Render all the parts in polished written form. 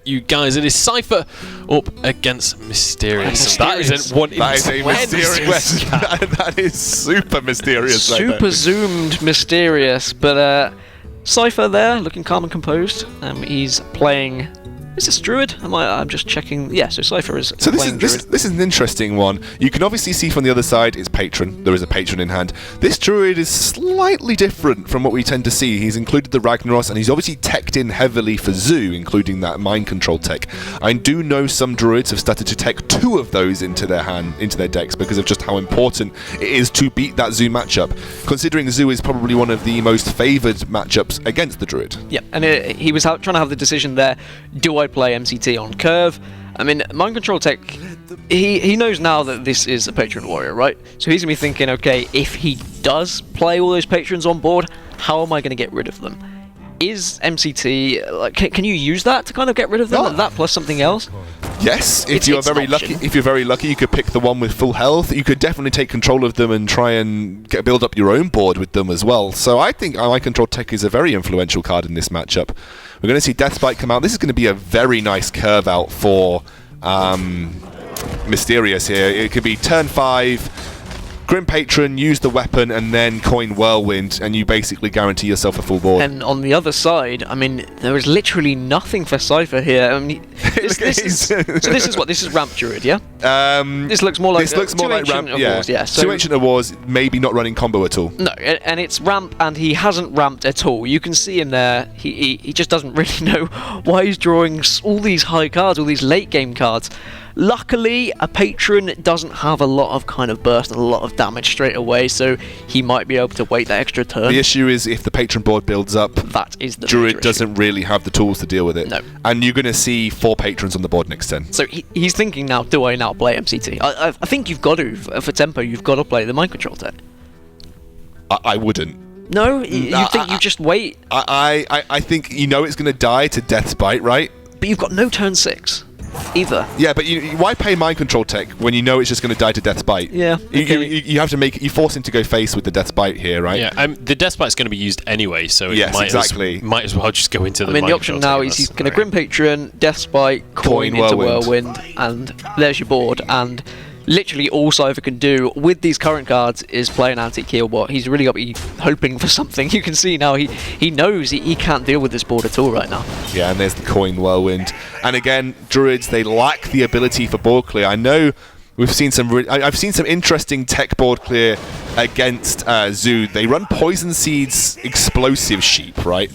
You guys, it is Cipher up against Mysterious. That isn't one. That is a mysterious. That is super mysterious. Super right zoomed Mysterious, but Cipher there, looking calm and composed. He's playing. Is this Druid? I'm just checking. Yeah, so Cipher is. So playing this is an interesting one. You can obviously see from the other side is Patron. There is a Patron in hand. This Druid is slightly different from what we tend to see. He's included the Ragnaros, and he's obviously teched in heavily for Zoo, including that mind control tech. I do know some Druids have started to tech 2 of those into their decks because of just how important it is to beat that Zoo matchup. Considering Zoo is probably one of the most favoured matchups against the Druid. Yeah, and he was trying to have the decision there. Do I play MCT on curve? I mean, mind control tech, he knows now that this is a Patron warrior, right? So he's going to be thinking, okay, if he does play all those Patrons on board, how am I going to get rid of them? Is MCT, like, can you use that to kind of get rid of them? No. That plus something else? Yes, if you're very lucky, you could pick the one with full health. You could definitely take control of them and try and build up your own board with them as well. So I think Mind Control Tech is a very influential card in this matchup. We're going to see Deathbite come out. This is going to be a very nice curve out for Mysterious here. It could be turn 5. Grim Patron, use the weapon, and then coin Whirlwind, and you basically guarantee yourself a full board. And on the other side, I mean, there is literally nothing for Cipher here. I mean, this is what? This is Ramp Druid, yeah? This looks more like Ramp, yeah. So 2 Ancient of Wars, maybe not running combo at all. No, and it's Ramp, and he hasn't ramped at all. You can see him there. He just doesn't really know why he's drawing all these high cards, all these late game cards. Luckily, a Patron doesn't have a lot of kind of burst and a lot of damage straight away, so he might be able to wait that extra turn. The issue is if the Patron board builds up, that is the Druid doesn't really have the tools to deal with it. No. And you're going to see 4 Patrons on the board next turn. So he's thinking now, do I now play MCT? I think you've got to, for tempo, you've got to play the mind control tech. I wouldn't. No? You think you just wait? I think you know it's going to die to Death's Bite, right? But you've got no turn 6. Either. Yeah, but why pay Mind Control Tech when you know it's just going to die to Death's Bite? Yeah. Okay. You have to you force him to go face with the Death's Bite here, right? Yeah, the Death's Bite is going to be used anyway, so yes, it might as well just go into the. I mean, the option now is he's going to Grim Patron, Death's Bite, coin into Whirlwind, and there's your board. And literally all Cipher can do with these current cards is play an anti-kill bot. He's really got to be hoping for something. You can see now he knows he can't deal with this board at all right now. Yeah, and there's the coin Whirlwind. And again, Druids, they lack the ability for board clear. I know we've seen I've seen some interesting tech board clear against Zoo. They run Poison Seed's Explosive Sheep, right?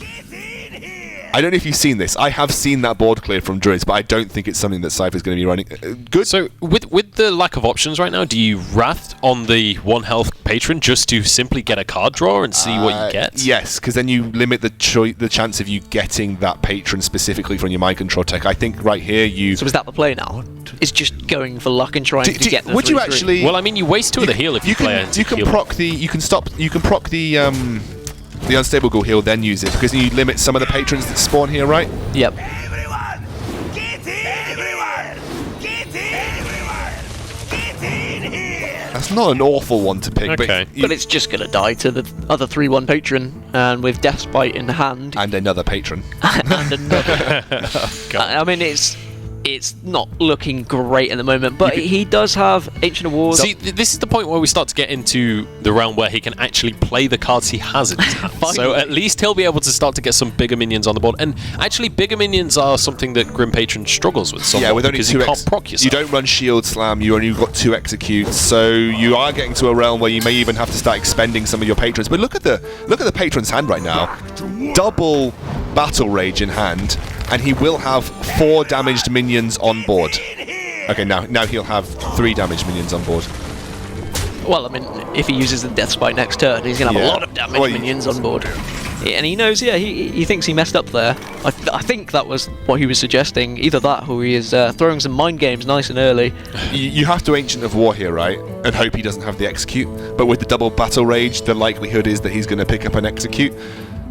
I don't know if you've seen this. I have seen that board clear from Druids, but I don't think it's something that Cypher's going to be running. Good. So, with the lack of options right now, do you Wrath on the 1 health Patron just to simply get a card draw and see what you get? Yes, because then you limit the chance of you getting that Patron specifically from your Mind Control Tech. I think right here you... So is that the play now? It's just going for luck and trying to get the Would you actually... Well, I mean, you waste 2 of the heal if you play a You can proc the Unstable Ghoul heal, then use it, because you limit some of the Patrons that spawn here, right? Yep. That's not an awful one to pick, okay. But it's just going to die to the other 3/1 Patron, and with Death's Bite in hand... And another Patron. and another... I mean, it's not looking great at the moment, but he does have Ancient of Wars. See, this is the point where we start to get into the realm where he can actually play the cards he has in his hand. So at least he'll be able to start to get some bigger minions on the board. And actually, bigger minions are something that Grim Patron struggles with somewhat, yeah, with only because 2 you can't proc yourself. You don't run Shield Slam, you only got 2 executes, so you are getting to a realm where you may even have to start expending some of your Patrons. But look at the Patron's hand right now. Double Battle Rage in hand, and he will have 4 damaged minions on board. Okay, now he'll have 3 damaged minions on board. Well, I mean, if he uses the Death's Bite next turn, he's going to have a lot of damaged minions on board. And he knows, he thinks he messed up there. I think that was what he was suggesting. Either that, or he is throwing some mind games nice and early. You have to Ancient of War here, right? And hope he doesn't have the Execute. But with the double Battle Rage, the likelihood is that he's going to pick up an Execute.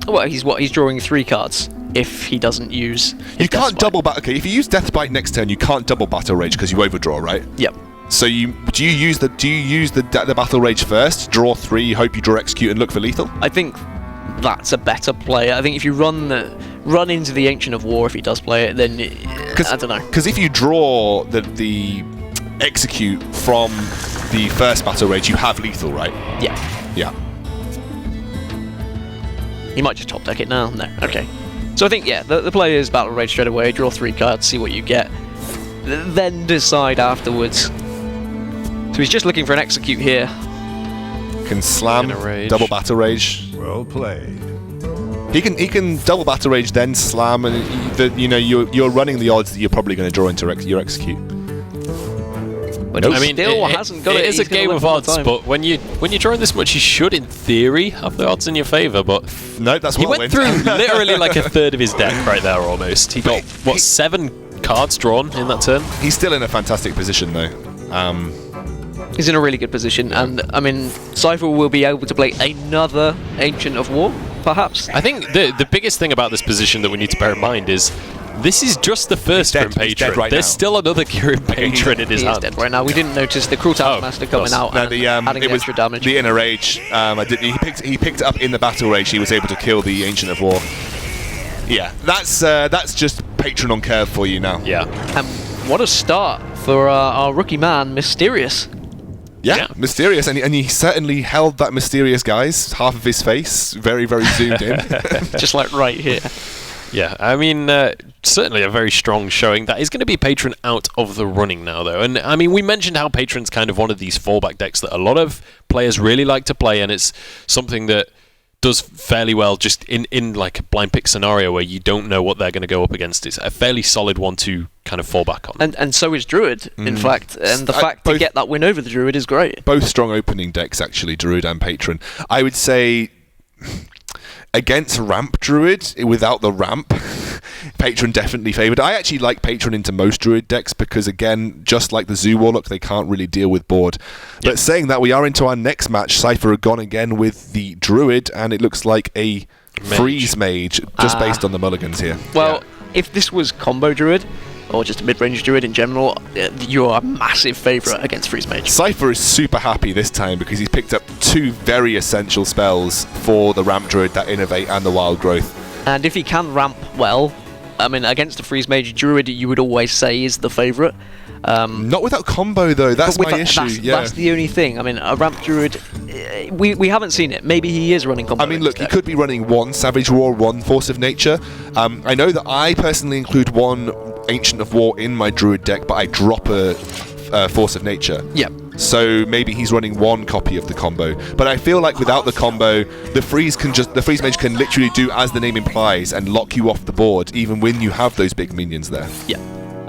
Well, he's drawing 3 cards if he doesn't use... You can't double... Okay, if you use Death's Bite next turn, you can't double Battle Rage because you overdraw, right? Yep. So do you use the Battle Rage first, draw 3, hope you draw Execute and look for lethal? I think that's a better play. I think if you run run into the Ancient of War if he does play it, then I don't know. Because if you draw the execute from the first Battle Rage, you have lethal, right? Yeah. Yeah. He might just top deck it now. No. Okay. So I think, yeah, the play is Battle Rage straight away, draw 3 cards, see what you get, then decide afterwards. So he's just looking for an execute here. Can slam, double Battle Rage. Well played. He can double Battle Rage, then slam, and you're running the odds that you're probably going to draw into your execute. But he still hasn't got it. It is a game of odds, but when you're drawing this much, you should, in theory, have the odds in your favour. But no, that's he went through literally like a third of his deck right there, almost. He got 7 cards drawn in that turn. He's still in a fantastic position, though. He's in a really good position, and I mean, Cipher will be able to play another Ancient of War, perhaps. I think the biggest thing about this position that we need to bear in mind is this is just the first Grim Patron. There's still another Grim Patron in his hand. He's dead right now. We didn't notice the Cruel Taskmaster coming out and adding extra damage. The Inner Rage. He picked it up in the Battle Rage. He was able to kill the Ancient of War. Yeah, that's just Patron on curve for you now. Yeah. And what a start for our rookie man, Mysterious. Yeah, Mysterious, and he certainly held that Mysterious guy's half of his face very, very zoomed in. Just like right here. Yeah, I mean, certainly a very strong showing. That is going to be Patron out of the running now, though. And, I mean, we mentioned how Patron's kind of one of these fallback decks that a lot of players really like to play, and it's something that does fairly well just in like a blind pick scenario where you don't know what they're going to go up against. It's a fairly solid one to kind of fall back on. And so is Druid, in fact. And the fact to get that win over the Druid is great. Both strong opening decks, actually, Druid and Patron. I would say against Ramp Druid, without the ramp, Patron definitely favoured. I actually like Patron into most Druid decks because, again, just like the Zoo Warlock, they can't really deal with board. But saying that, we are into our next match. Cipher have gone again with the Druid, and it looks like a Freeze Mage, just based on the mulligans here. Well, if this was combo Druid, or just a mid-range Druid in general, you're a massive favourite against Freeze Mage. Cipher is super happy this time because he's picked up 2 very essential spells for the Ramp Druid, that Innovate and the Wild Growth. And if he can ramp well, I mean, against the Freeze Mage, Druid you would always say is the favourite. Not without combo, though. That's my issue. That's the only thing. I mean, a Ramp Druid, we haven't seen it. Maybe he is running combo. I mean, look, he could be running 1 Savage Roar, 1 Force of Nature. I know that I personally include 1 Ancient of War in my Druid deck, but I drop a Force of Nature. Yeah. So maybe he's running 1 copy of the combo. But I feel like without the combo, the Freeze Mage can literally do as the name implies and lock you off the board, even when you have those big minions there. Yeah.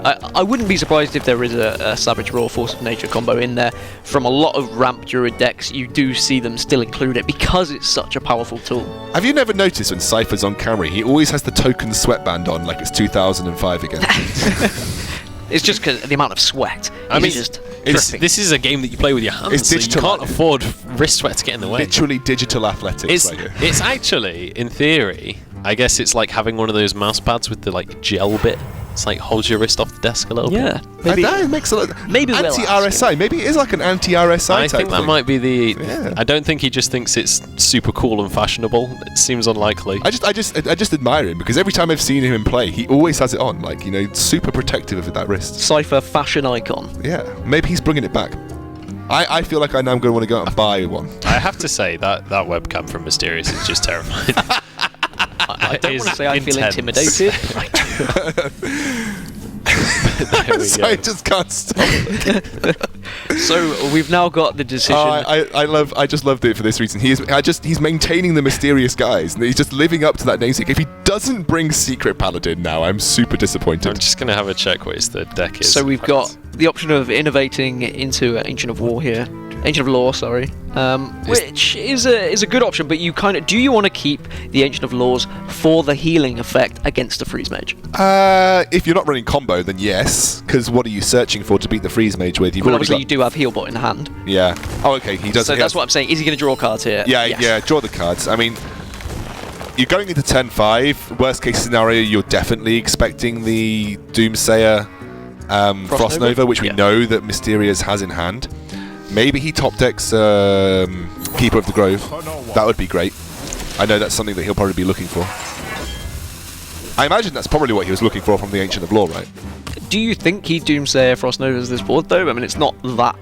I wouldn't be surprised if there is a Savage Roar Force of Nature combo in there. From a lot of Ramp Druid decks, you do see them still include it because it's such a powerful tool. Have you never noticed when Cypher's on camera, he always has the token sweatband on like it's 2005 again? It's just because the amount of sweat. I mean, just this is a game that you play with your hands, it's digital, so you can't afford wrist sweat to get in the way. Literally digital athletics right here. It's actually, in theory, I guess it's like having one of those mouse pads with the like gel bit. It's like holds your wrist off the desk a little bit. Yeah, maybe that makes a lot. Maybe anti-RSI. Maybe it is like an anti-RSI. I think that thing. might be the. Yeah. I don't think he just thinks it's super cool and fashionable. It seems unlikely. I just admire him because every time I've seen him play, he always has it on. Like, super protective of that wrist. Cipher fashion icon. Yeah, maybe he's bringing it back. I feel like I now am going to want to go out and buy one. I have to say that webcam from Mysterious is just terrifying. I don't want to say I feel intimidated. So I just can't stop. So we've now got the decision. I just loved it for this reason. He's maintaining the Mysterious guys, and he's just living up to that namesake. If he doesn't bring Secret Paladin now, I'm super disappointed. I'm just gonna have a check what his third deck is. So we've got the option of innovating into Ancient of War here. Ancient of Law, sorry. Which is a good option, but do you want to keep the Ancient of Laws for the healing effect against the Freeze Mage? If you're not running combo, then yes, because what are you searching for to beat the Freeze Mage with? Obviously you do have Healbot in hand. Yeah. Oh, okay, he does. So that's what I'm saying. Is he going to draw cards here? Yeah, yes. Yeah, draw the cards. I mean, you're going into 10-5. Worst case scenario, you're definitely expecting the Doomsayer Frost Nova, which we know that Mysterious has in hand. Maybe he top decks Keeper of the Grove. That would be great. I know that's something that he'll probably be looking for. I imagine that's probably what he was looking for from the Ancient of Law, right? Do you think he Doomsayer Frost Novas this board though? I mean, it's not that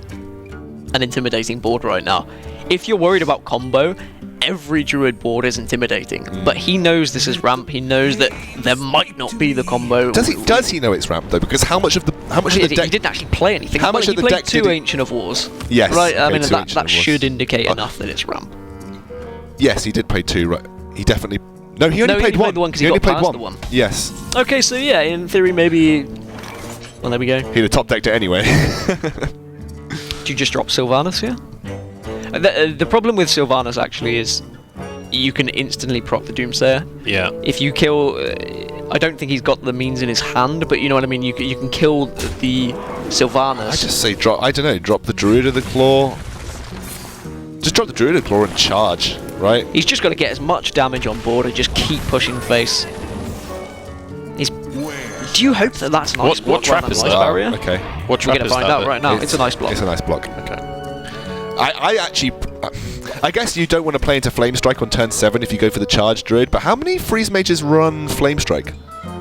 an intimidating board right now. If you're worried about combo, every Druid board is intimidating. But he knows this is ramp. He knows that there might not be the combo. Does he know it's ramp though? Because how much of the deck? He didn't actually play anything. How much of the he deck played two Ancient of Wars. Yes. Right. I okay, mean, two that Ancient of Wars. should indicate enough that it's ramp. Yes, he did play 2. Right. He definitely. No, he only played 1. Played the one because he only got played past 1. the one. Yes. Okay, so yeah, in theory, maybe. Well, there we go. He'd have top decked it anyway. Do you just drop Sylvanas here? The problem with Sylvanas actually is you can instantly proc the Doomsayer. Yeah. If you kill, I don't think he's got the means in his hand, but you know what I mean. You can kill the Sylvanas. I just say drop. I don't know. Drop the Druid of the Claw. Just drop the Druid of the Claw and charge, right? He's just got to get as much damage on board and just keep pushing face. Do you hope that that's an ice block? What trap rather is than that? ice barrier? Okay. What trap We're going is to find that? out right now. It's an ice block. It's a nice block. Okay. I actually. I guess you don't want to play into Flame Strike on turn 7 if you go for the charge Druid, but how many Freeze Mages run Flame Strike?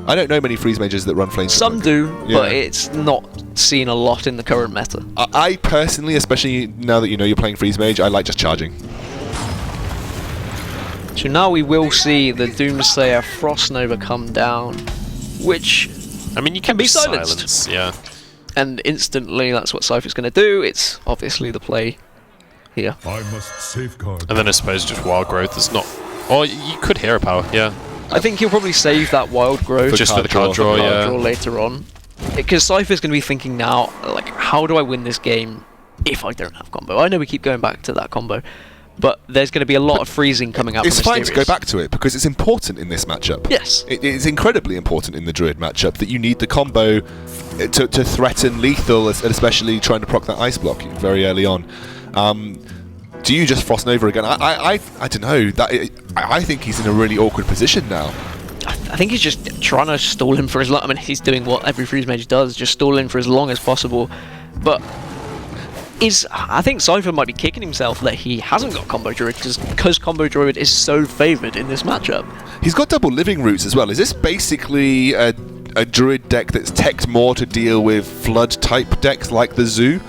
I don't know many Freeze Mages that run Flame Strike. Some do, Yeah. but it's not seen a lot in the current meta. I personally, especially now that you know you're playing Freeze Mage, I like just charging. So now we will see the Doomsayer Frost Nova come down, which I mean, you can be be silenced. silenced. Yeah. and instantly that's what Cipher's going to do. It's obviously the play here. I must safeguard. And then I suppose just Wild Growth is not. Or you could Hero Power, yeah. I think he'll probably save that Wild Growth Just for the card draw, yeah. later on. Because Cipher's going to be thinking now, like, how do I win this game if I don't have combo? I know we keep going back to that combo, but there's going to be a lot of freezing coming out. It's from fine to go Mysterious. back to it because it's important in this matchup. Yes. It is incredibly important in the Druid matchup that you need the combo to threaten lethal, and especially trying to proc that ice block very early on. Do you just Frost Nova again? I don't know. I think he's in a really awkward position now. I think he's just trying to stall him for as long. I mean, he's doing what every freeze mage does, just stall him for as long as possible. But I think Cipher might be kicking himself that he hasn't got Combo Druid because Combo Druid is so favoured in this matchup. He's got double living roots as well. Is this basically a Druid deck that's teched more to deal with flood type decks like the Zoo?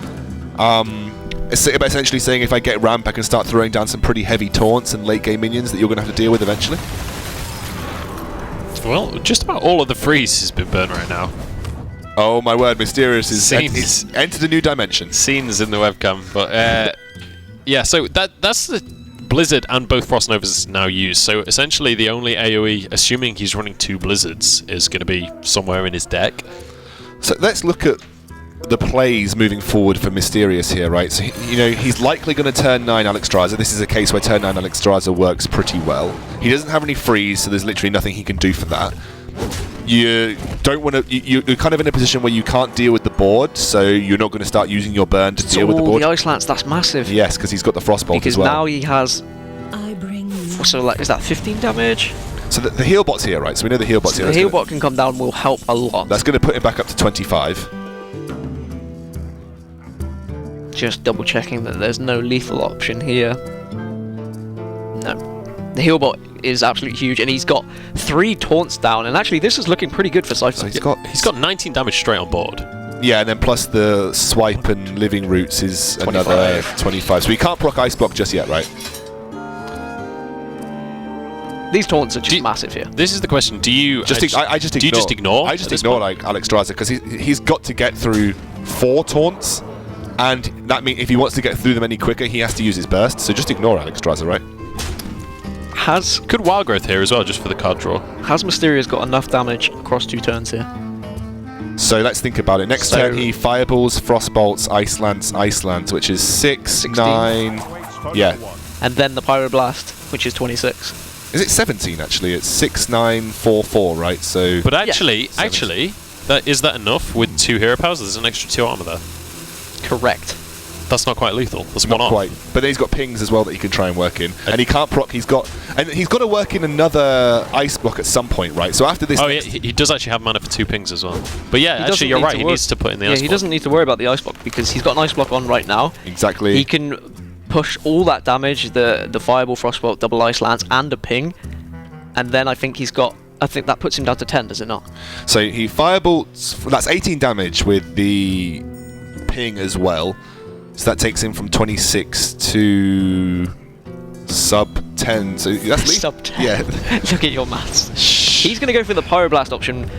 It's essentially saying if I get ramp, I can start throwing down some pretty heavy taunts and late game minions that you're going to have to deal with eventually. Well, just about all of the freeze has been burned right now. Oh my word, Mysterious is entered a new dimension. Scenes in the webcam, but yeah. So that's the Blizzard and both Frost Novas now used. So essentially, the only AOE, assuming he's running 2 Blizzards, is going to be somewhere in his deck. So let's look at the plays moving forward for Mysterious here, right? So he's likely going to turn 9 Alexstrasza. This is a case where turn 9 Alexstrasza works pretty well. He doesn't have any freeze, so there's literally nothing he can do for that. You don't want to. You're kind of in a position where you can't deal with the board, so you're not going to start using your burn to deal with the board. The Ice Lance, that's massive. Yes, because he's got the Frostbolt because as well. now he has. So like, is that 15 damage? So the heal bot's here, right? So we know the heal bot's here. The heal bot can come down, will help a lot. That's going to put him back up to 25. Just double checking that there's no lethal option here. No. The heal bot is absolutely huge, and he's got 3 taunts down, and actually this is looking pretty good for Cipher. So He's got 19 damage straight on board. Yeah, and then plus the swipe and living roots is 25. Another 25. So he can't proc Ice Block just yet, right? These taunts are just massive here. This is the question: do you just ignore? I just ignore like Alexstrasza because he's got to get through 4 taunts, and that means if he wants to get through them any quicker, he has to use his burst. So just ignore Alexstrasza, right? Could Wild Growth here as well, just for the card draw. Has Mysterious got enough damage across 2 turns here? So let's think about it. Next turn he Fireballs, Frostbolts, Ice Lance, which is 6, 16. 9... Yeah. And then the Pyroblast, which is 26. Is it 17 actually? It's 6, 9, 4, 4, right? So... But actually, is that enough with 2 hero powers? There's an extra 2 armor there. Correct. That's not quite lethal. That's not one quite. But then he's got pings as well that he can try and work in. And he can't proc. He's got to work in another ice block at some point, right? So after this... Oh yeah, he does actually have mana for 2 pings as well. But yeah, actually you're right, he needs to put in the ice block. Yeah, he doesn't need to worry about the ice block because he's got an ice block on right now. Exactly. He can push all that damage, the Fireball, Frostbolt, double Ice Lance, and a ping. And then I think he's got I think that puts him down to 10, does it not? So he firebolts. That's 18 damage with the ping as well. So that takes him from 26 to sub 10. So that's Sub 10. Yeah. Look at your maths. He's going to go for the Pyroblast option.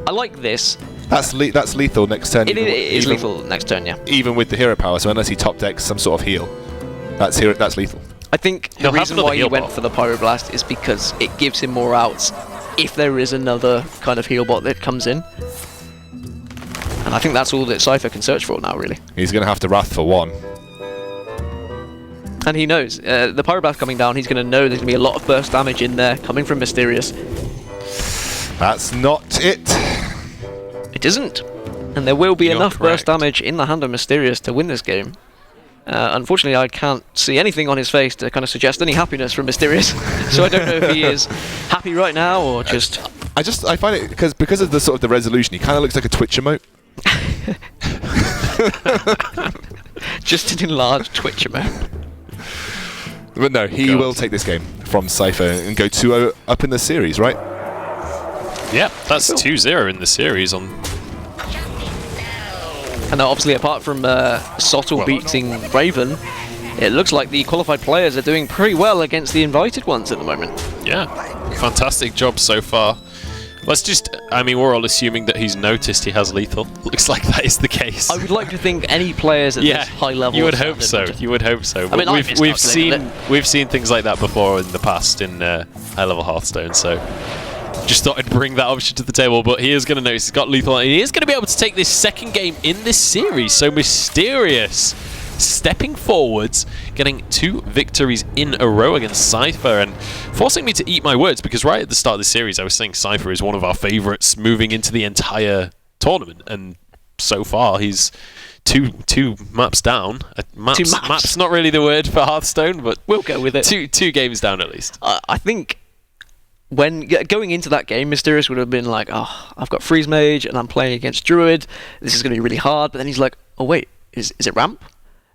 I like this. That's lethal next turn. It is lethal next turn, yeah. Even with the hero power, so unless he top decks some sort of heal, that's lethal. I think the He'll have reason another why he heal went bot. for the Pyroblast is because it gives him more outs if there is another kind of heal bot that comes in. And I think that's all that Cipher can search for now, really. He's going to have to Wrath for 1. And he knows. The Pyroblast coming down, he's going to know there's going to be a lot of burst damage in there coming from Mysterious. That's not it. It isn't. And there will be You're enough burst correct. damage in the hand of Mysterious to win this game. Unfortunately, I can't see anything on his face to kind of suggest any happiness from Mysterious. So I don't know if he is happy right now or just... I find it because of the sort of the resolution, he kind of looks like a Twitch emote. just an enlarged Twitch emote. But no, he God. will take this game from Cipher and go 2-0 up in the series, right? Yeah, that's 2-0 in the series on. And obviously, apart from Sottle beating Raven, it looks like the qualified players are doing pretty well against the invited ones at the moment. Yeah, fantastic job so far. Let's just, I mean, we're all assuming that he's noticed he has lethal. Looks like that is the case. I would like to think any players at Yeah, this high level. you would have hope so. noticed. You would hope so. I mean, But I we've miscalculated we've seen things like that before in the past in high level Hearthstone. So just thought I'd bring that option to the table. But he is going to notice he's got lethal, and he is going to be able to take this second game in this series. So Mysterious stepping forwards, getting 2 victories in a row against Cipher, and forcing me to eat my words, because right at the start of the series I was saying Cipher is one of our favourites moving into the entire tournament, and so far he's two maps down. Maps not really the word for Hearthstone, but We'll go with it. two games down at least. I think when going into that game, Mysterious would have been like, oh, I've got Freeze Mage and I'm playing against Druid. This is going to be really hard. But then he's like, oh wait, is it ramp?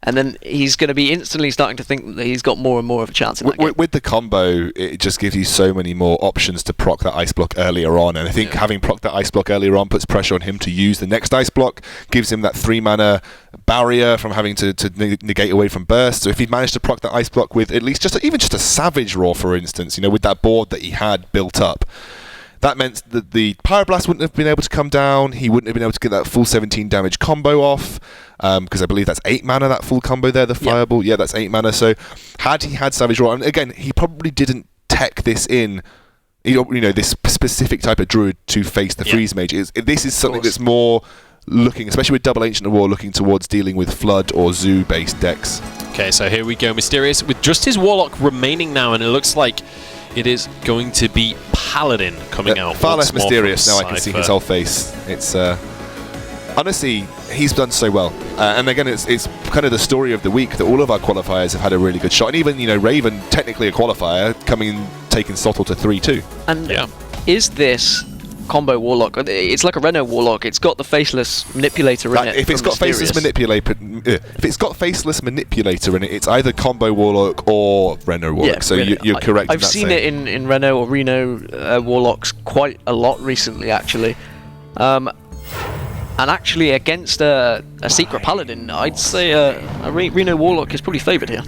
And then he's going to be instantly starting to think that he's got more and more of a chance in that game. With the combo, it just gives you so many more options to proc that ice block earlier on, and I think having proc that ice block earlier on puts pressure on him to use the next ice block, gives him that 3 mana barrier from having to negate away from burst. So if he'd managed to proc that ice block with at least even just a Savage Roar, for instance, with that board that he had built up, that meant that the Pyroblast wouldn't have been able to come down. He wouldn't have been able to get that full 17 damage combo off, because I believe that's 8 mana, that full combo there, the Fireball. Yeah, that's 8 mana. So had he had Savage Roar, and again, he probably didn't tech this in, this specific type of Druid to face the Freeze Mage. This is something that's more looking, especially with double Ancient of War, looking towards dealing with Flood or Zoo-based decks. Okay, so here we go. Mysterious with just his Warlock remaining now, and it looks like it is going to be Paladin coming out. Far less once more Mysterious from now. I can see Cipher. his whole face. It's honestly, he's done so well. And again, it's kind of the story of the week that all of our qualifiers have had a really good shot. And even Raven, technically a qualifier, taking Sottle to 3-2. And is this combo Warlock? It's like a Reno Warlock. It's got the Faceless Manipulator in it. If it's got Faceless Manipulator in it, it's either combo Warlock or Reno Warlock. So Reno. you're correct. I've seen it in Reno or Reno Warlocks quite a lot recently, actually. And actually, against a Secret Paladin, I'd say a Reno Warlock is probably favoured here.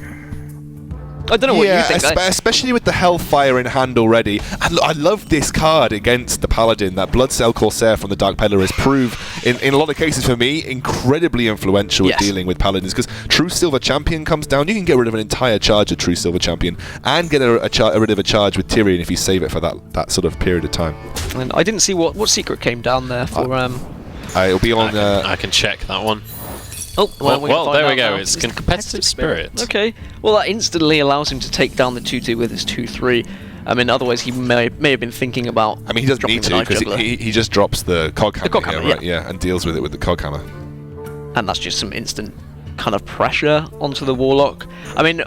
I don't know what you think. Especially with the Hellfire in hand already. And look, I love this card against the Paladin. That Blood Cell Corsair from the Dark Peddler has proved, in a lot of cases for me, incredibly influential with dealing with Paladins. Because True Silver Champion comes down, you can get rid of an entire charge of True Silver Champion and get rid of a charge with Tyrion if you save it for that sort of period of time. And I didn't see what secret came down there for. It'll be on. I can check that one. Oh, well there we go. Now. It's Competitive Spirit. Okay. Well, that instantly allows him to take down the 2-2 with his 2-3. I mean, otherwise he may have been thinking about. I mean, he doesn't need to, because he just drops the cog hammer, right? Yeah, and deals with it with the cog hammer. And that's just some instant kind of pressure onto the Warlock. I mean,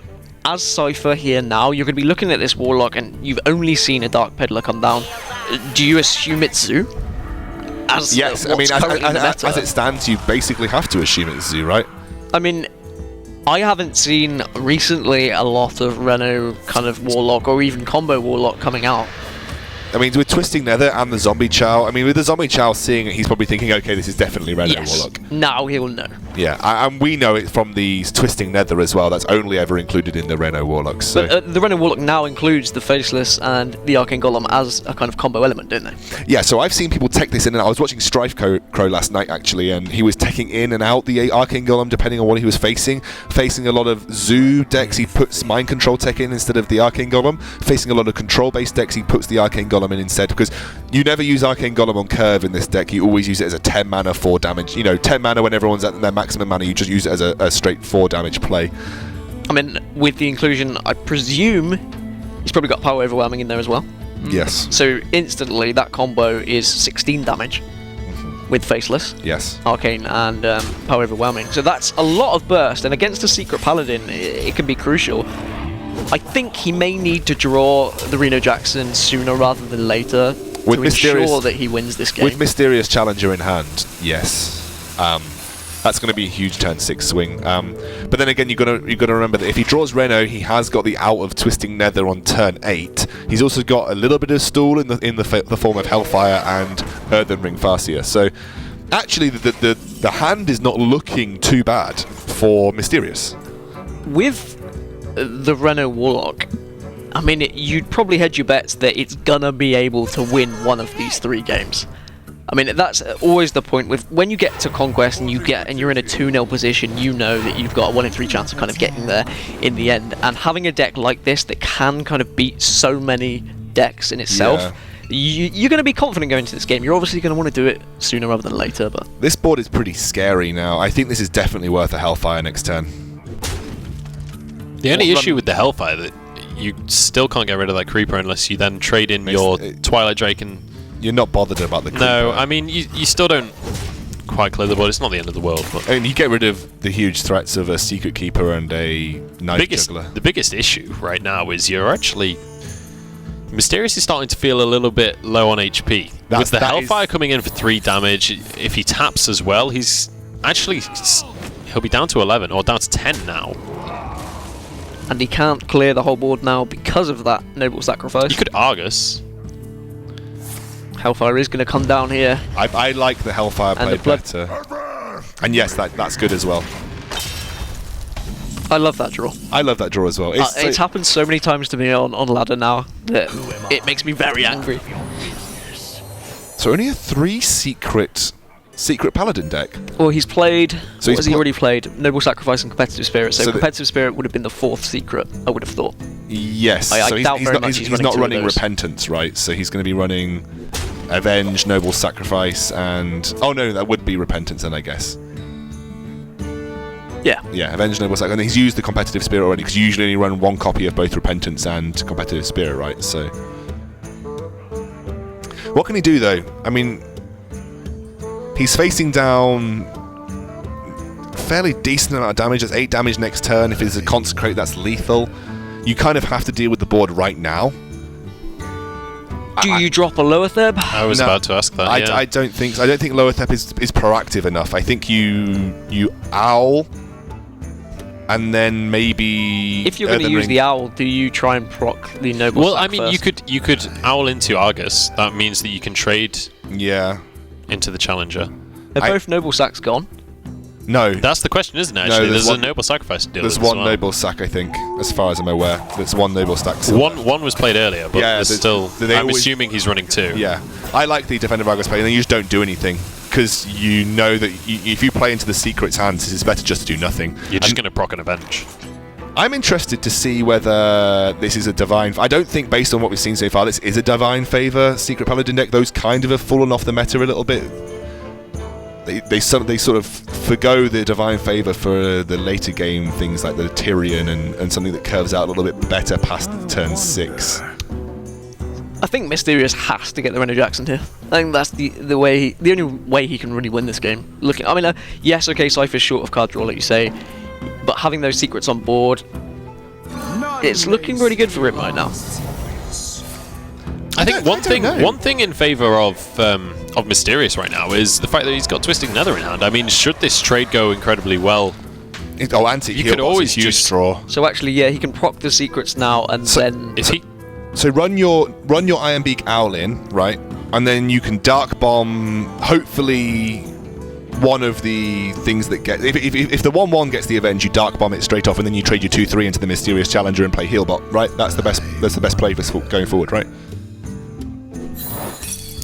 as Cipher here now, you're going to be looking at this Warlock, and you've only seen a Dark Peddler come down. Do you assume it's Zoo? Yes, I mean, as it stands, you basically have to assume it's Zoo, right? I mean, I haven't seen recently a lot of Reno kind of Warlock or even combo Warlock coming out. I mean, with Twisting Nether and the Zombie Chow, I mean, with the Zombie Chow seeing it, he's probably thinking, okay, this is definitely Reno Warlock. Now he'll know. Yeah, and we know it from the Twisting Nether as well. That's only ever included in the Reno Warlock. So. But the Reno Warlock now includes the Faceless and the Arcane Golem as a kind of combo element, don't they? Yeah, so I've seen people tech this in and out. I was watching Strife Crow last night, actually, and he was teching in and out the Arcane Golem depending on what he was facing. Facing a lot of Zoo decks, he puts Mind Control tech in instead of the Arcane Golem. Facing a lot of control-based decks, he puts the Arcane Golem in instead, because you never use Arcane Golem on curve in this deck. You always use it as a 10 mana 4 damage. 10 mana when everyone's at their maximum mana, you just use it as a straight 4 damage play. I mean, with the inclusion, I presume he's probably got Power Overwhelming in there as well. Yes. So instantly, that combo is 16 damage with Faceless. Yes. Arcane and Power Overwhelming. So that's a lot of burst, and against a Secret Paladin, it can be crucial. I think he may need to draw the Reno Jackson sooner rather than later to ensure that he wins this game. With Mysterious Challenger in hand, yes. That's going to be a huge turn 6 swing. But then again, you've got to remember that if he draws Reno, he has got the out of Twisting Nether on turn 8. He's also got a little bit of stall in the form of Hellfire and Earthen Ring Farseer. So actually, the hand is not looking too bad for Mysterious. With the Reno Warlock, I mean, you'd probably hedge your bets that it's gonna be able to win one of these 3 games. I mean, that's always the point with when you get to Conquest and you're in a 2-0 position, you know that you've got a 1 in 3 chance of kind of getting there in the end. And having a deck like this that can kind of beat so many decks in itself, you're going to be confident going into this game. You're obviously going to want to do it sooner rather than later. But this board is pretty scary now. I think this is definitely worth a Hellfire next turn. The only issue with the Hellfire that you still can't get rid of that Creeper unless you then trade in your Twilight Drake and... You're not bothered about the Creeper. No, I mean, you still don't quite clear the board. It's not the end of the world. But I mean, you get rid of the huge threats of a Secret Keeper and a Knife Juggler. The biggest issue right now is you're actually... Mysterious is starting to feel a little bit low on HP. With the Hellfire coming in for 3 damage, if he taps as well, he's actually... He'll be down to 11, or down to 10 now. And he can't clear the whole board now because of that Noble Sacrifice. You could Argus. Hellfire is going to come down here. I like the Hellfire play better. And yes, that's good as well. I love that draw. I love that draw as well. It's happened so many times to me on ladder now that it makes me very angry. So only a 3 Secret Paladin deck. Well, he's played... So what has he already played? Noble Sacrifice and Competitive Spirit. So Competitive Spirit would have been the 4th secret, I would have thought. Yes. I doubt very much he's not running Repentance, right? So he's going to be running Avenge, Noble Sacrifice, and... Oh no, that would be Repentance then, I guess. Yeah. Yeah, Avenge, Noble Sacrifice. And he's used the Competitive Spirit already, because you usually only run 1 copy of both Repentance and Competitive Spirit, right? So... What can he do, though? I mean... He's facing down fairly decent amount of damage. That's 8 damage next turn. If it's a Consecrate, that's lethal. You kind of have to deal with the board right now. Do you drop a Lower Theb? I was about to ask that. I don't think so. I don't think Lower Theb is proactive enough. I think you Owl, and then maybe... If you're going to use the Owl, do you try and proc the Noble Well, Sack I mean, first? you could Owl into Argus. That means that you can trade... Yeah. Into the Challenger. Are both Noble Sacks gone? No. That's the question, isn't it, actually? There's a Noble Sacrifice deal. There's one Noble Sack, I think, as far as I'm aware. There's 1 Noble Sack. One was played earlier, but there's still... I'm assuming he's running 2. Yeah. I like the Defender Argus play, and then you just don't do anything. Because you know that if you play into the Secret's hands, it's better just to do nothing. You're just going to proc an Avenge. I'm interested to see whether this is a Divine... I don't think, based on what we've seen so far, this is a Divine Favor Secret Paladin deck. Those kind of have fallen off the meta a little bit. They sort of forgo the Divine Favor for the later game things like the Tyrion and something that curves out a little bit better past turn 6. I think Mysterious has to get the Reno Jackson here. I think that's the only way he can really win this game. Yes, okay, Cipher's short of card draw, like you say, but having those secrets on board, it's looking really good for him right now. I think one thing in favour of Mysterious right now is the fact that he's got Twisting Nether in hand. I mean, should this trade go incredibly well, you could always use draw. So actually, yeah, he can proc the secrets now, and then. So run your Iron Beak Owl in, right? And then you can Dark Bomb, hopefully, one of the things that get... If the 1-1 gets the Avenge, you Dark Bomb it straight off, and then you trade your 2-3 into the Mysterious Challenger and play Healbot, right? That's the best play for going forward, right?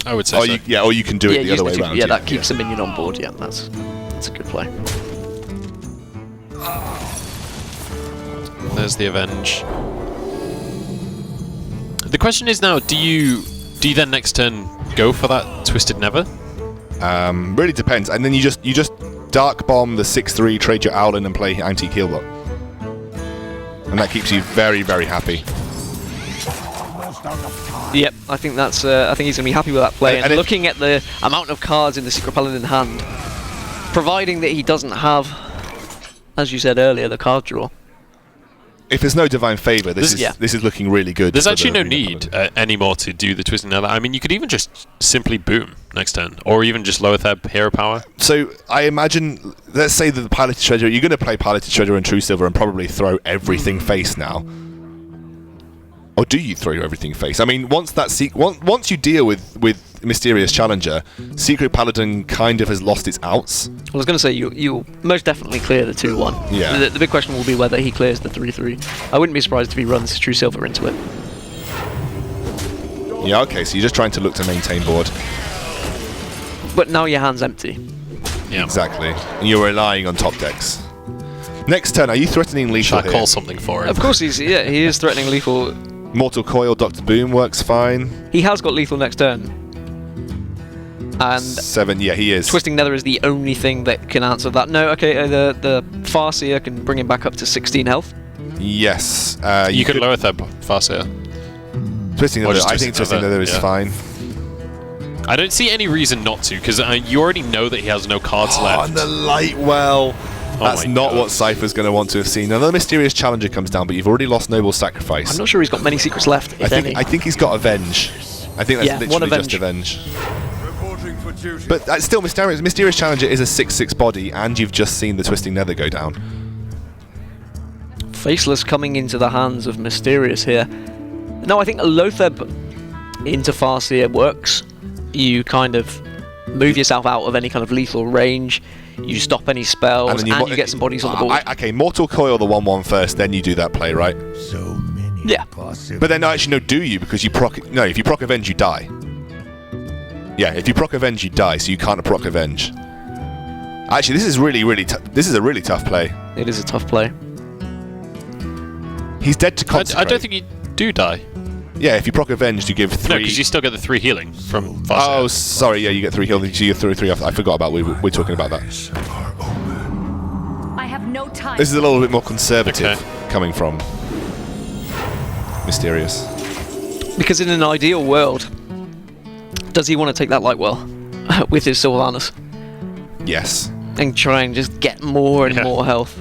I would say so. Or you can do it the other way around. Yeah, that keeps the minion on board. Yeah, that's a good play. There's the Avenge. The question is now, do you then next turn go for that Twisted Nether? Really depends. And then you just Dark Bomb the 6-3, trade your Owl in and play Antique Healbot. And that keeps you very, very happy. Yep, I think that's. I think he's gonna be happy with that play. And looking at the amount of cards in the Secret Paladin hand, providing that he doesn't have, as you said earlier, the card draw. If there's no Divine Favor, this is looking really good. There's actually no need anymore to do the Twisted Nether. I mean, you could even just simply boom next turn, or even just lower Theb Hero Power. So I imagine, let's say that the Piloted Treasure, you're going to play Piloted Treasure and True Silver and probably throw everything face now. Or do you throw everything face? I mean, once once you deal with Mysterious Challenger, Secret Paladin kind of has lost its outs. I was going to say, you'll most definitely clear the 2-1. Yeah. The big question will be whether he clears the 3-3. I wouldn't be surprised if he runs True Silver into it. Yeah, okay, so you're just trying to look to maintain board. But now your hand's empty. Yeah. Exactly. And you're relying on top decks. Next turn, are you threatening lethal Should I call something for him? Of course he is threatening lethal. Mortal Coil, Dr. Boom works fine. He has got lethal next turn. And 7, yeah, he is. Twisting Nether is the only thing that can answer that. No, okay, the Farseer can bring him back up to 16 health. Yes. You could lower Theb Farseer. Twisting Nether, I think Twisting Nether is fine. I don't see any reason not to, because you already know that he has no cards left. On the Lightwell. That's not what Cipher's going to want to have seen. Another Mysterious Challenger comes down, but you've already lost Noble Sacrifice. I'm not sure he's got many secrets left, if any. I think he's got Avenge. I think that's literally just Avenge. But that's still Mysterious Challenger is a 6/6 body, and you've just seen the Twisting Nether go down. Faceless coming into the hands of Mysterious here. No, I think a Lotheb into Farseer works. You kind of move yourself out of any kind of lethal range. You stop any spells, and you get some bodies on the board. Okay, Mortal Coil the 1/1 first, then you do that play, right? So many. Yeah. But then actually no, do you? Because you proc. No, if you proc Avenge, you die. Yeah, if you proc Avenge, you die, so you can't proc Avenge. Actually, this is this is a really tough play. It is a tough play. He's dead to Consecrate. I don't think you do die. Yeah, if you proc Avenge, you give 3... No, because you still get the 3 healing from Farseer. Oh, sorry, yeah, you get 3 healing, so you get 3 off. I forgot about we're talking about that. I have no time. This is a little bit more conservative coming from Mysterious. Because in an ideal world, does he want to take that Lightwell with his Sylvanas? Yes. And try and just get more and more health?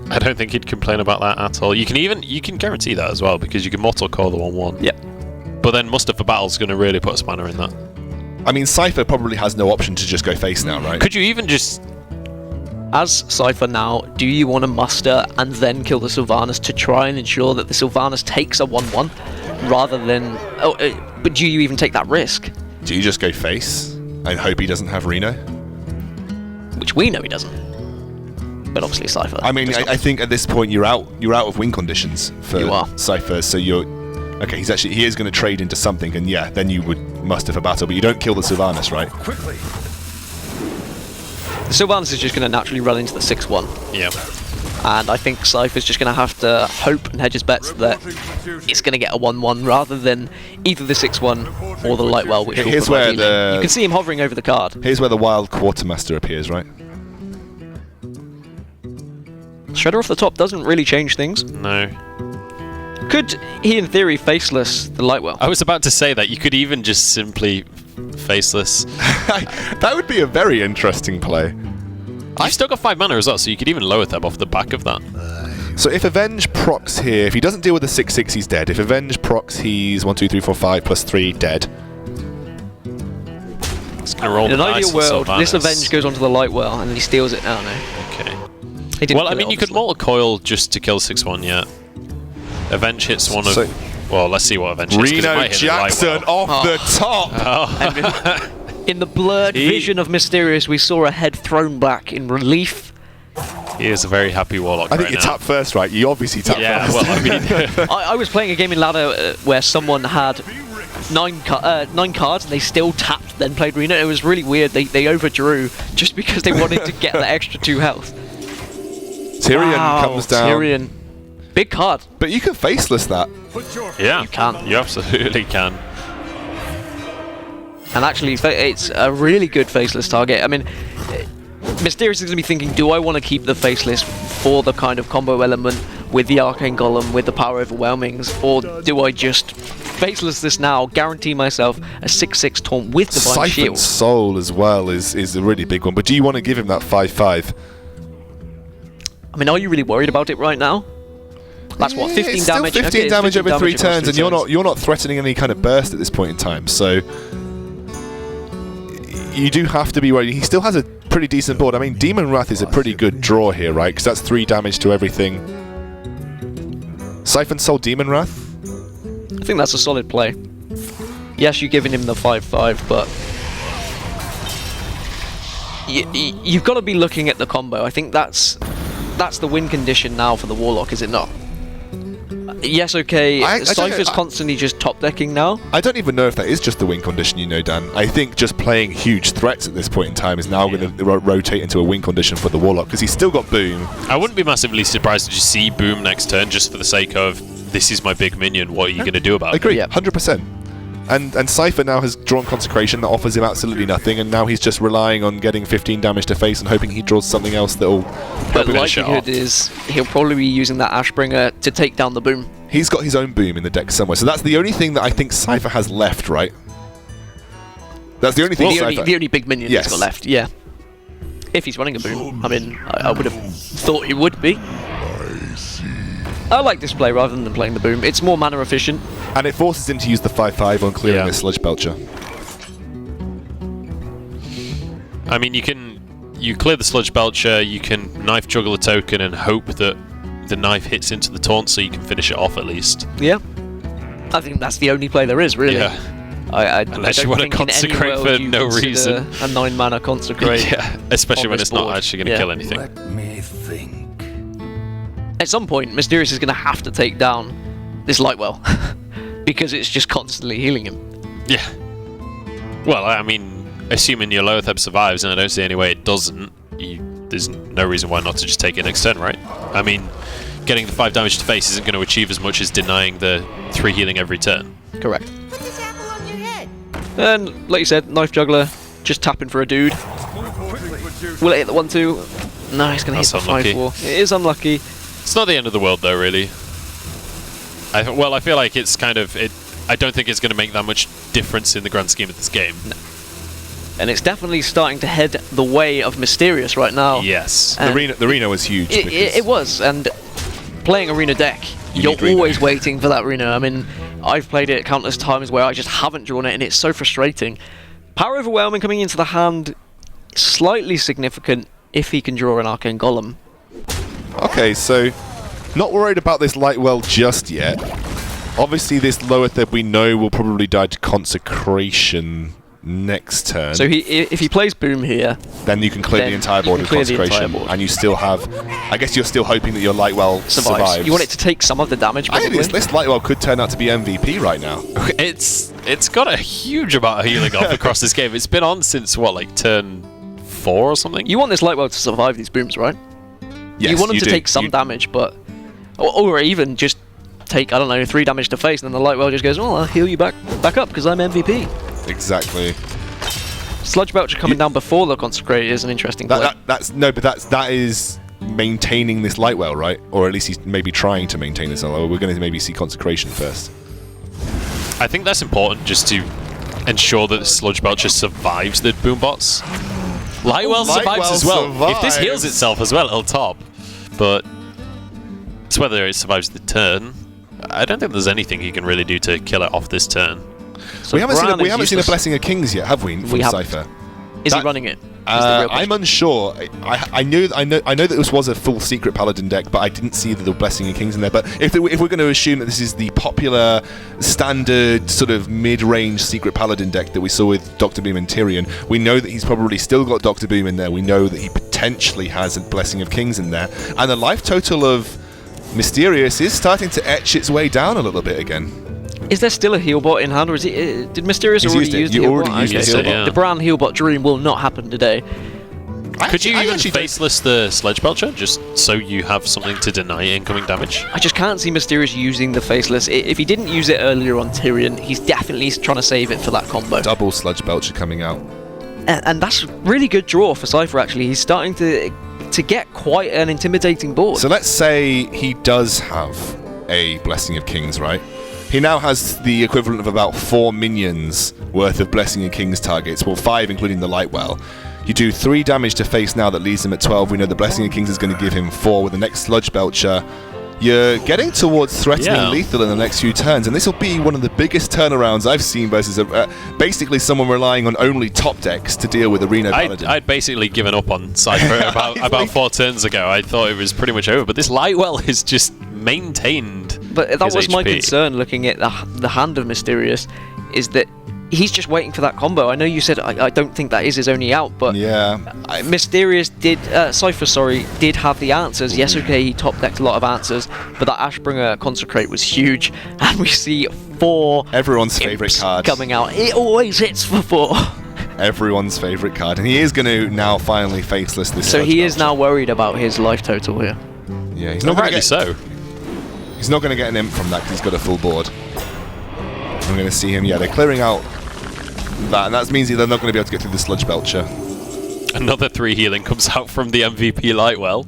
I don't think he'd complain about that at all. You can guarantee that as well, because you can Mortal Coil the 1/1. Yep. But then Muster for Battle's going to really put a spanner in that. I mean, Cipher probably has no option to just go face now, right? Could you even just... As Cipher now, do you want to muster and then kill the Sylvanas to try and ensure that the Sylvanas takes a 1/1 rather than... but do you even take that risk? Do you just go face and hope he doesn't have Reno? Which we know he doesn't. But obviously Cipher. I mean, I think at this point you're out of win conditions for Cipher, so you're... Okay, he is going to trade into something, and yeah, then you would muster for battle, but you don't kill the Sylvanas, right? Quickly. The Sylvanas is just going to naturally run into the 6/1. Yeah. And I think Cypher's just going to have to hope and hedge his bets that it's going to get a 1/1 rather than either the 6/1 or the Lightwell, which Here's where you can see him hovering over the card. Here's where the Wild Quartermaster appears, right? Shredder off the top doesn't really change things. No. Could he, in theory, faceless the Lightwell? I was about to say that. You could even just simply faceless. That would be a very interesting play. You've still got 5 mana as well, so you could even lower them off the back of that. So if Avenge procs here, if he doesn't deal with the 6/6, he's dead. If Avenge procs, he's 1, 2, 3, 4, 5 plus 3 dead. It's gonna roll in an the ideal dice world, and this Avenge goes onto the Lightwell and then he steals it. Oh no. Okay. He didn't Well, I kill mean, it, you could obviously. Mortal Coil just to kill 6/1, yeah. Avenge hits one of Well, let's see what eventually. Reno Jackson off the top. Oh. In the blurred vision of Mysterious, we saw a head thrown back in relief. He is a very happy Warlock I think you tap first, right? You obviously tap first. Well, I mean... I was playing a game in ladder where someone had 9 cards and they still tapped, then played Reno. It was really weird. They overdrew just because they wanted to get the extra 2 health. Tyrion comes down. Tyrion. Big card. But you can faceless that. Yeah, you can. You absolutely can. And actually, it's a really good faceless target. I mean, Mysterious is going to be thinking, do I want to keep the faceless for the kind of combo element with the Arcane Golem, with the Power Overwhelmings, or do I just faceless this now, guarantee myself a 6/6 taunt with Divine Siphoned Shield? Soul as well is a really big one. But do you want to give him that 5/5? I mean, are you really worried about it right now? That's what, 15 it's damage? Still 15 okay, damage 15 over 3 damage across turns, and 3 you're not threatening any kind of burst at this point in time. So you do have to be worried. He still has a pretty decent board. I mean, Demon Wrath is a pretty good draw here, right? Because that's 3 damage to everything. Siphon Soul Demon Wrath? I think that's a solid play. Yes, you're giving him the 5/5, but you've got to be looking at the combo. I think that's the win condition now for the Warlock, is it not? Yes, okay. Cypher's constantly just top decking now. I don't even know if that is just the win condition, you know, Dan. I think just playing huge threats at this point in time is now going to rotate into a win condition for the Warlock, because he's still got Boom. I wouldn't be massively surprised to just see Boom next turn, just for the sake of, this is my big minion, what are you going to do about it? I agree, Yep. 100%. And Cipher now has drawn Consecration that offers him absolutely nothing, and now he's just relying on getting 15 damage to face and hoping he draws something else that will... But the likelihood is he'll probably be using that Ashbringer to take down the Boom. He's got his own Boom in the deck somewhere, so that's the only thing that I think Cipher has left, right? That's the only thing the only big minion he's got left, yeah. If he's running a Boom. I mean, I would have thought he would be. I like this play rather than playing the Boom. It's more mana efficient. And it forces him to use the 5/5 on clearing the Sludge Belcher. I mean, you clear the Sludge Belcher, you can Knife Juggle a token and hope that the knife hits into the taunt so you can finish it off at least. Yeah. I think that's the only play there is, really. Yeah. Unless you want to consecrate for no reason. A 9-mana consecrate. Yeah, especially when it's not actually going to kill anything. Let me think. At some point, Mysterious is going to have to take down this Lightwell. Because it's just constantly healing him. Yeah. Well, I mean, assuming your Loatheb survives, and I don't see any way it doesn't, there's no reason why not to just take it next turn, right? I mean, getting the 5 damage to face isn't going to achieve as much as denying the 3 healing every turn. Correct. Put this apple on your head. And, like you said, Knife Juggler, just tapping for a dude. Will it hit the 1/2? No, he's going to hit the 5/4. It is unlucky. It's not the end of the world, though, really. I feel like it's kind of... I don't think it's going to make that much difference in the grand scheme of this game. No. And it's definitely starting to head the way of Mysterious right now. Yes. The Reno was huge. It was, and playing Arena deck, you're always waiting for that Reno. I mean, I've played it countless times where I just haven't drawn it, and it's so frustrating. Power Overwhelming coming into the hand, slightly significant if he can draw an Arcane Golem. Okay, so not worried about this Lightwell just yet. Obviously, this Loatheb we know will probably die to Consecration next turn. So if he plays Boom here, then you can clear the entire board with Consecration, and you still have... I guess you're still hoping that your Lightwell survives. You want it to take some of the damage, probably. I think this Lightwell could turn out to be MVP right now. It's got a huge amount of healing off across this game. It's been on since, what, like turn 4 or something? You want this Lightwell to survive these Booms, right? Yes, you want him to take some damage, but... Or even just take, I don't know, 3 damage to face, and then the Lightwell just goes, oh, I'll heal you back up, because I'm MVP. Exactly. Sludge Belcher coming down before the Consecrate is an interesting play. That is maintaining this Lightwell, right? Or at least he's maybe trying to maintain this Lightwell. We're going to maybe see Consecration first. I think that's important, just to ensure that the Sludge Belcher survives the boom bots. Lightwell survives as well. If this heals itself as well, it'll top. But it's whether it survives the turn. I don't think there's anything you can really do to kill it off this turn. So we haven't seen a Blessing of Kings yet, have we? From Cipher. Is he running it? I'm unsure. I know that this was a full secret Paladin deck, but I didn't see the Blessing of Kings in there. But if we're going to assume that this is the popular, standard, sort of mid-range secret Paladin deck that we saw with Dr. Boom and Tyrion, we know that he's probably still got Dr. Boom in there. We know that he potentially has a Blessing of Kings in there. And the life total of Mysterious is starting to etch its way down a little bit again. Is there still a healbot in hand, or is it? Did Mysterious already use the healbot? Yeah. The Brown healbot dream will not happen today. Could you even faceless the Sledge Belcher, just so you have something to deny incoming damage? I just can't see Mysterious using the faceless. If he didn't use it earlier on Tyrion, he's definitely trying to save it for that combo. Double Sludge Belcher coming out. And that's a really good draw for Cipher, actually. He's starting to get quite an intimidating board. So let's say he does have a Blessing of Kings, right? He now has the equivalent of about 4 minions worth of Blessing of Kings targets, well 5 including the Lightwell. You do 3 damage to face now that leaves him at 12. We know the Blessing of Kings is going to give him 4 with the next Sludge Belcher. You're getting towards threatening lethal in the next few turns, and this will be one of the biggest turnarounds I've seen versus basically someone relying on only top decks to deal with Arena Paladin. I'd basically given up on Cipher about 4 turns ago. I thought it was pretty much over, but this Lightwell is just maintained. But that was his my HP. concern looking at the hand of Mysterious, is that he's just waiting for that combo. I know you said I don't think that is his only out, but yeah, Mysterious Cipher did have the answers. Yes, okay, he top decked a lot of answers, but that Ashbringer Consecrate was huge, and we see 4 everyone's favorite card coming out. It always hits for 4. Everyone's favorite card, and he is going to now finally faceless this. So he is now worried about his life total here. Yeah, he's not going to get so. He's not going to get an imp from that because he's got a full board. I'm going to see him. Yeah, they're clearing out that, and that means they're not going to be able to get through the Sludge Belcher. Another 3 healing comes out from the MVP Lightwell.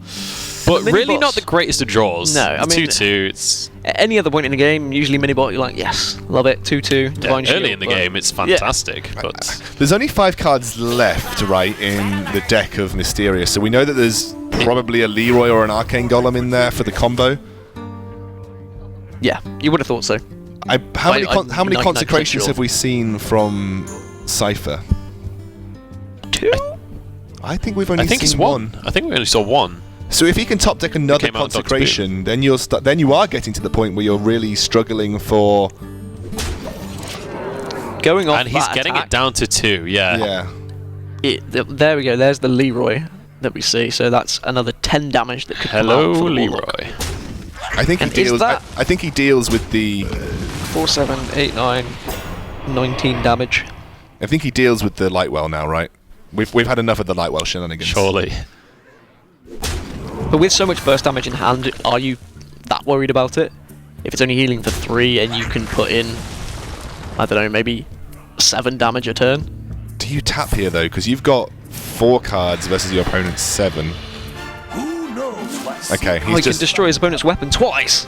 But really not the greatest of draws. No, I mean 2-2. It's any other point in the game, usually minibot, you're like, yes, love it. 2-2. Divine Shield, early in the game, it's fantastic. But there's only 5 cards left, right, in the deck of Mysterious. So we know that there's probably a Leroy or an Arcane Golem in there for the combo. Yeah, you would have thought so. How many consecrations sure. have we seen from Cipher? 2? I think we've only seen it's one. I think we only saw 1. So if he can top deck another consecration, then you are getting to the point where you're really struggling for going off. And he's getting it down to 2. Yeah. Yeah. There we go. There's the Leroy that we see. So that's another 10 damage that could come out for Leroy. Warlock. I think he deals. I think he deals with the 4, 7, 8, 9, 19 damage. I think he deals with the Lightwell now, right? We've had enough of the Lightwell shenanigans. Surely. But with so much burst damage in hand, are you that worried about it? If it's only healing for 3 and you can put in, I don't know, maybe 7 damage a turn? Do you tap here though? Because you've got 4 cards versus your opponent's 7. Okay, he can destroy his opponent's weapon twice.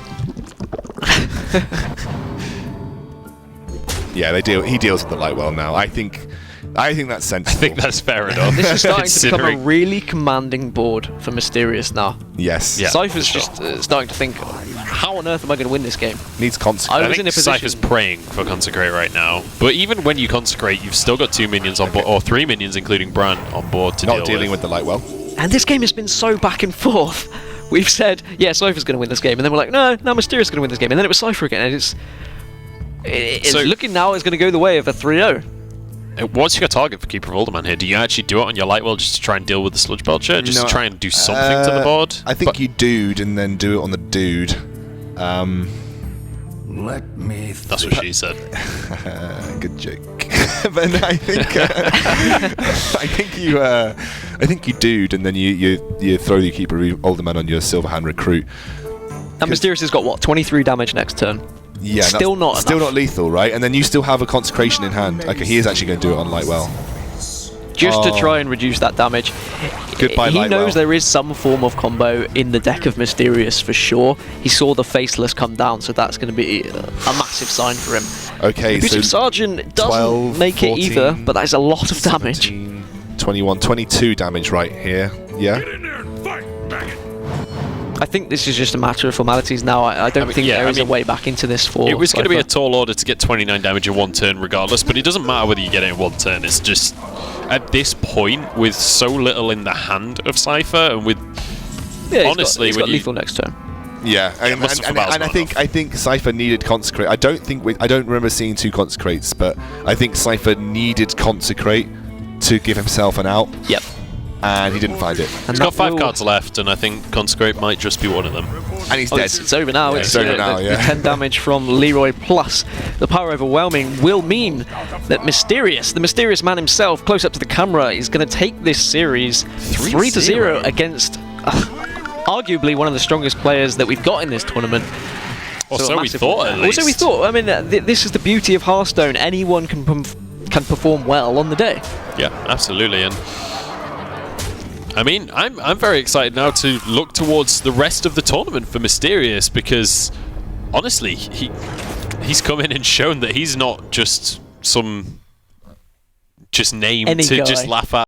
Yeah, he deals with the Lightwell now. I think that's sensible. I think that's fair enough. This is starting to become a really commanding board for Mysterious now. Yes. Yeah, Cypher's just starting to think, how on earth am I going to win this game? Needs Consecrate. I think Cypher's praying for Consecrate right now. But even when you Consecrate, you've still got 2 minions on board, or 3 minions including Bran on board to Not dealing with the Lightwell. And this game has been so back and forth. We've said, yeah, Cypher's going to win this game, and then we're like, no, Mysterious is going to win this game, and then it was Cipher again, and it's looking now it's going to go the way of a 3-0. What's your target for Keeper of Alderman here? Do you actually do it on your Lightwell just to try and deal with the Sludge Belcher? Just to try and do something to the board? I think you dude and then do it on the dude. Let me think. That's what she said. Good joke. But no, I think you dude and then you throw the Keeper of Alderman on your Silverhand Recruit. And Mysterious has got what, 23 damage next turn? Yeah, still not lethal, right? And then you still have a Consecration in hand. Okay, he is actually going to do it on Lightwell. Just to try and reduce that damage. Goodbye, he Lightwell. knows there is some form of combo in the deck of Mysterious for sure. He saw the Faceless come down, so that's going to be a massive sign for him. Okay, the Bishop Sergeant doesn't 12, make 14, it either, but that is a lot of 17, damage. 21, 22 damage right here. Yeah. Get in there and fight, maggot. I think this is just a matter of formalities now. I don't think there is a way back into this for It was going to be a Cipher. tall order to get 29 damage in 1 turn regardless, but it doesn't matter whether you get it in 1 turn. It's just at this point, with so little in the hand of Cipher, and with Yeah, honestly, he's when got you lethal next turn. Yeah, and I think Cipher needed Consecrate. I don't remember seeing 2 Consecrates, but I think Cipher needed Consecrate to give himself an out. Yep. And he didn't find it. He's got 5 cards left, and I think Consecrate might just be one of them. And he's dead. It's over now. Yeah, it's over now, the 10 damage from Leroy plus the power overwhelming will mean that the mysterious man himself, close up to the camera, is going to take this series 3-0 against arguably one of the strongest players that we've got in this tournament. Or so we thought, at least. Also we thought. I mean, this is the beauty of Hearthstone. Anyone can perform well on the day. Yeah, absolutely. And I mean, I'm very excited now to look towards the rest of the tournament for Mysterious, because honestly, he's come in and shown that he's not just some name Any to guy. just laugh at.